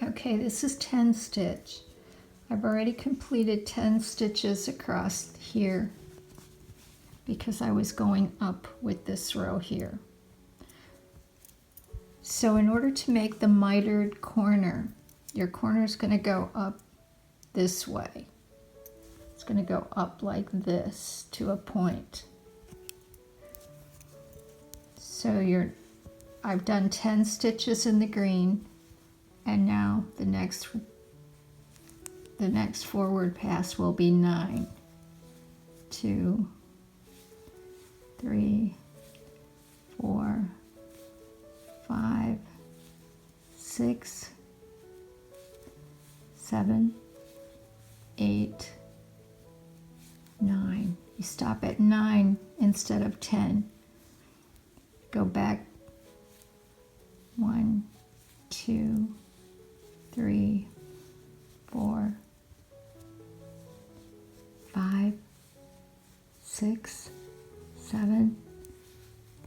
Okay, this is 10 stitch. I've already completed 10 stitches across here because I was going up with this row here. So in order to make the mitered corner, your corner is going to go up this way. It's going to go up like this to a point. So I've done 10 stitches in the green, and now the next forward pass will be 9. 2, 3, 4, 5, 6, 7, 8, 9. You stop at 9 instead of 10. Go back 1, 2, 3, 4, 5, 6, 7,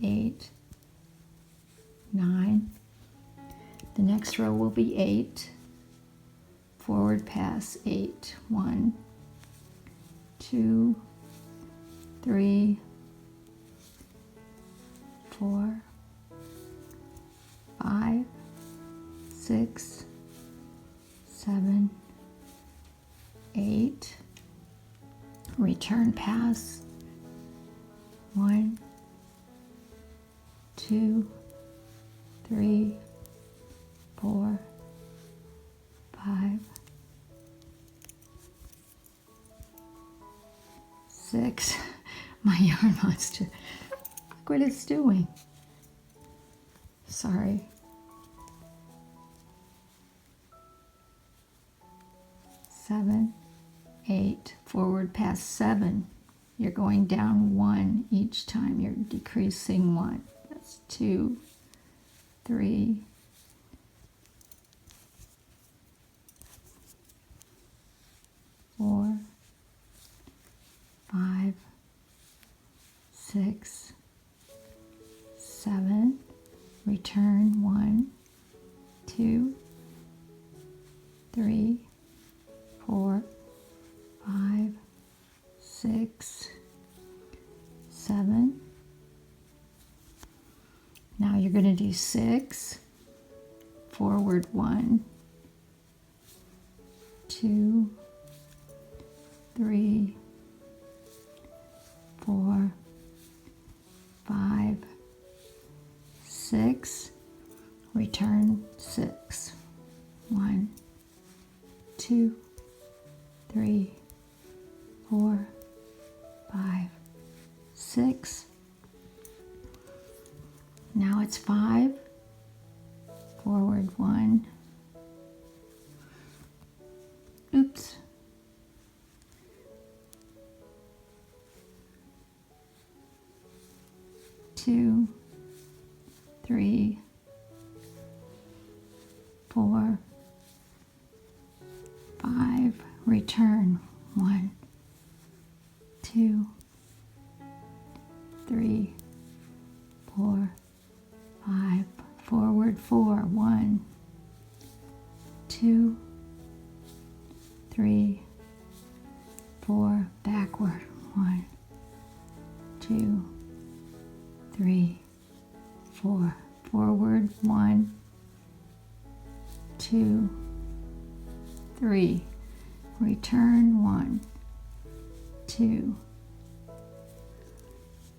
8, 9. The next row will be 8. Forward pass 8. 1, 2, 3, 4, 5, 6, 7, 8. Return pass 1, 2, 3, 4, 5, 6. My yarn wants to, look what it's doing. Sorry. 7, 8, forward pass 7. You're going down 1 each time. You're decreasing 1. That's 2, 3, 4, 5, 6, 7. Return 1, 2, 3, 4, 5, 6, 7. Now you're going to do 6, forward 1, 2, 3, 4, 5, 6, return 6. 1, 2, 3, 4, 5, 6. Now it's 5, forward 1. Oops. 2, 3, 4, 5, return 1, 2, 3, 4, 5, forward 4, 1, 2, 3, 4, backward 1, 2, 3, 4, forward 1, 2, 3, return 1, 2,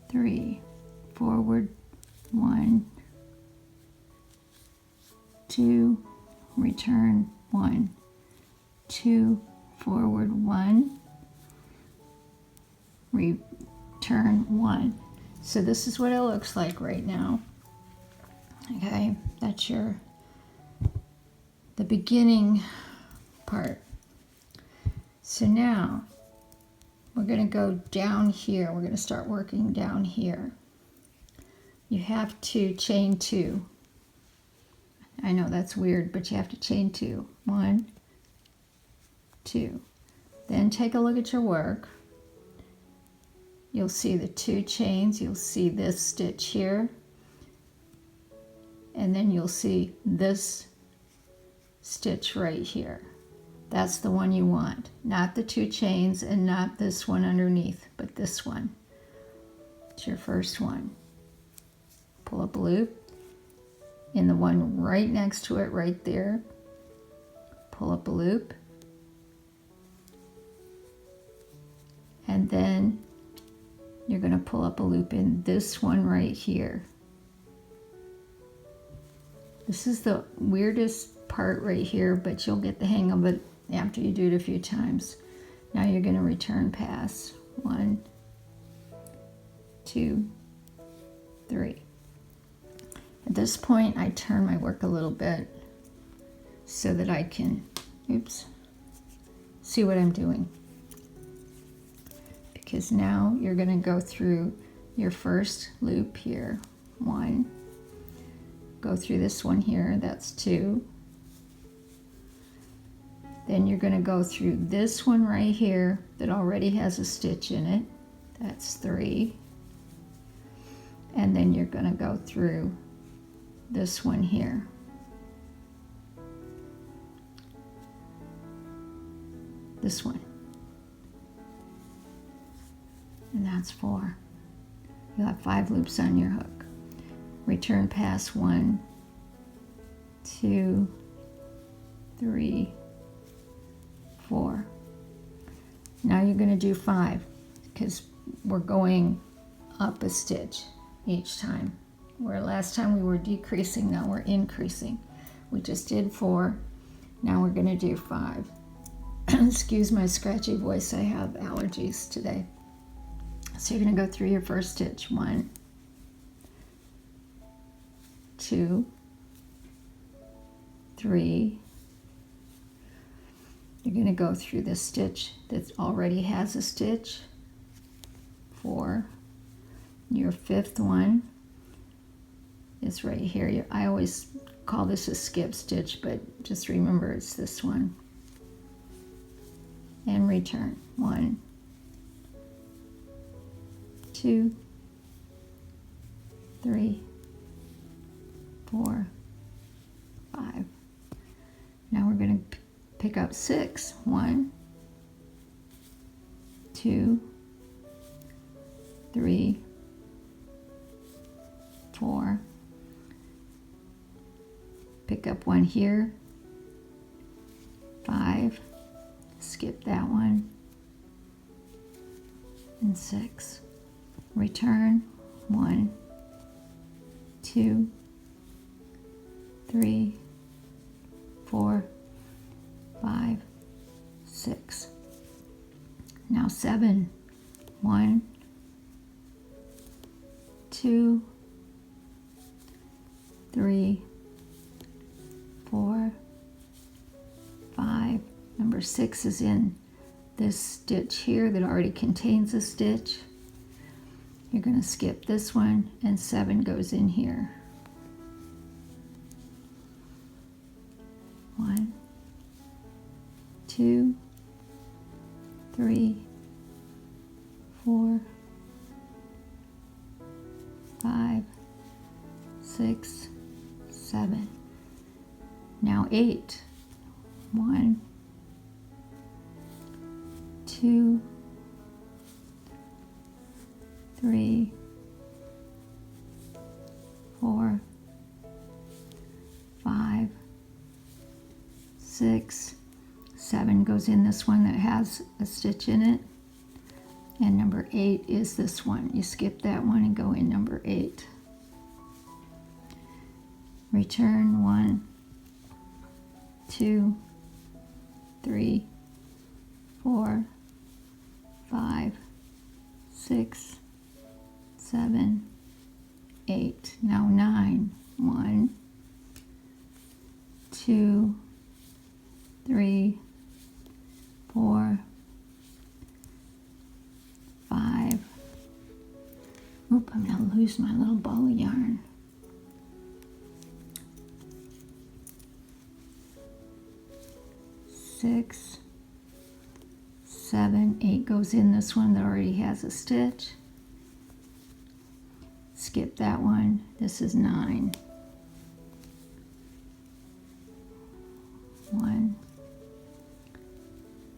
3, forward 1, 2, return 1, 2, forward 1, return 1. So this is what it looks like right now. Okay, that's the beginning part. So now we're going to go down here. We're going to start working down here. You have to chain 2. I know that's weird, but you have to chain 2. 1, 2. Then take a look at your work. You'll see the 2 chains. You'll see this stitch here. And then you'll see this stitch right here. That's the one you want, not the 2 chains and not this one underneath, but this one. It's your first one. Pull up a loop. In the one right next to it, right there, pull up a loop. And then you're going to pull up a loop in this one right here. This is the weirdest part right here, but you'll get the hang of it after you do it a few times. Now you're going to return pass. 1, 2, 3. At this point, I turn my work a little bit so that I can, see what I'm doing. Because now you're going to go through your first loop here. 1. Go through this one here, that's 2. Then you're going to go through this one right here that already has a stitch in it. That's 3. And then you're going to go through this one here. This one. And that's 4. You'll have 5 loops on your hook. Return pass 1, 2, 3, 4. Now you're going to do 5 because we're going up a stitch each time. Where last time we were decreasing, now we're increasing. We just did 4. Now we're going to do 5. Excuse my scratchy voice, I have allergies today. So you're going to go through your first stitch. 1, 2, 3. You're going to go through the stitch that already has a stitch. 4. Your 5th one is right here. I always call this a skip stitch, but just remember it's this one. And return. 1, 2, 3, 4, 5. Now we're going to pick up 6. 1, 2, 3, 4. Pick up 1 here. 5. Skip that one. And 6. Return. 1, 2, 3, 4, 5, 6. Now 7. 1, 2, 3, 4, 5. Number 6 is in this stitch here that already contains a stitch. You're going to skip this one, and 7 goes in here. 1, 2, 3, 4, 5, 6, 7. Now 8. 1, 2, 3, 4, 5, 6, 7 goes in this one that has a stitch in it, and number 8 is this one. You skip that one and go in number 8. Return. 1, 2, 3, 4, 5, 6, 7, 8. Now 9. 1, 2, 3, 4, 5. Oop, I'm going to lose my little ball of yarn. 6, 7, 8 goes in this one that already has a stitch. Skip that one. This is 9. 1,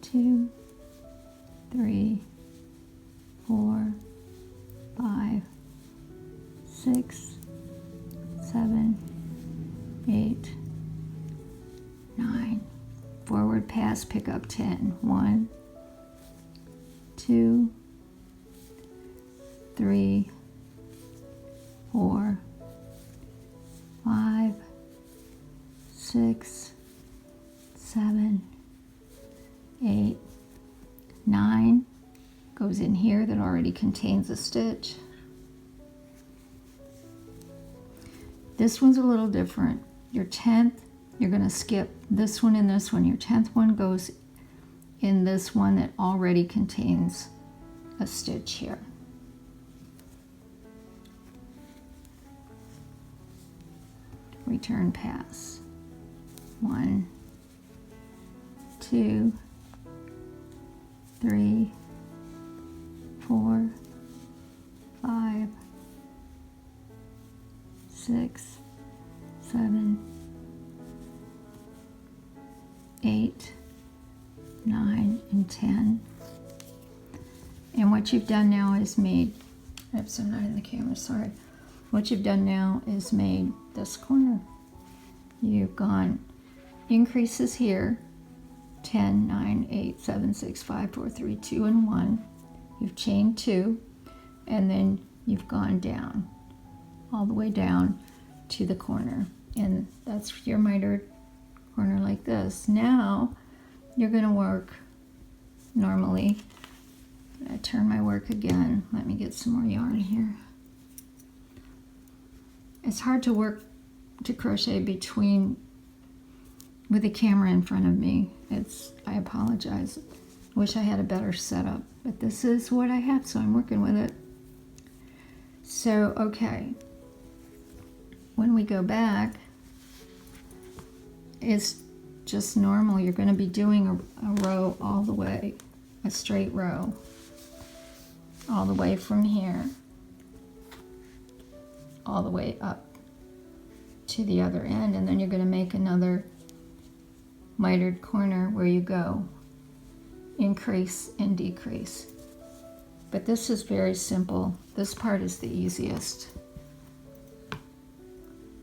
2, 3, 4, 5, 6, 7, 8, 9. Forward pass, pick up 10. 1, 2, 3, 4, 5, 6, 7, 8, 9. Goes in here that already contains a stitch. This one's a little different. Your 10th, you're going to skip this one and this one. Your 10th one goes in this one that already contains a stitch here. Return pass. 1, 2, 3, 4, 5, 6, 7, 8, 9, and 10. And what you've done now is made, oops, I'm not in the camera, sorry. What you've done now is made this corner. You've gone increases here, 10, 9, 8, 7, 6, 5, 4, 3, 2, and 1. You've chained 2, and then you've gone down, all the way down to the corner. And that's your mitered corner like this. Now, you're gonna work normally. I turn my work again. Let me get some more yarn here. It's hard to work, to crochet with the camera in front of me. I apologize. Wish I had a better setup, but this is what I have, so I'm working with it. So, okay. When we go back, it's just normal. You're going to be doing a row all the way, a straight row, all the way from here, all the way up to the other end, and then you're going to make another mitered corner where you go increase and decrease. But this is very simple. This part is the easiest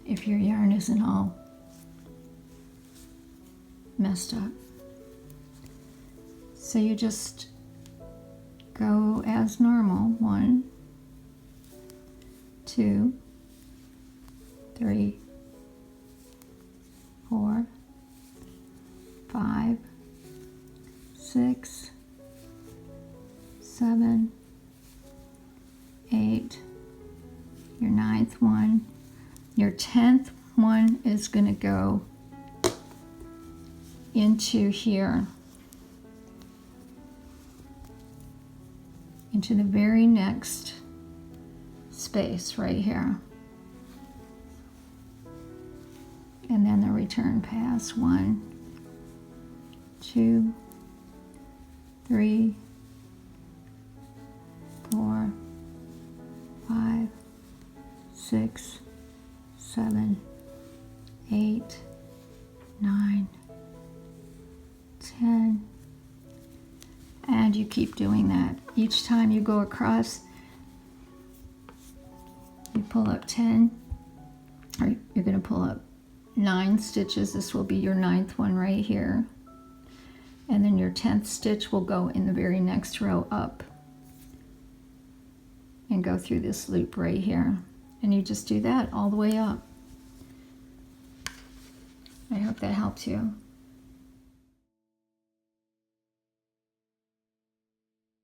if your yarn isn't all messed up. So you just go as normal. 1, 2, 3, 4, 5, 6, 7, 8, your 9th one. Your 10th one is going to go into here, into the very next space right here. And then the return pass. 1, 2, 3, 4, 5, 6, 7, 8, 9, 10. And you keep doing that. Each time you go across, you pull up 10, or you're going to pull up 9 stitches. This will be your 9th one right here. And then your 10th stitch will go in the very next row up and go through this loop right here. And you just do that all the way up. I hope that helps you.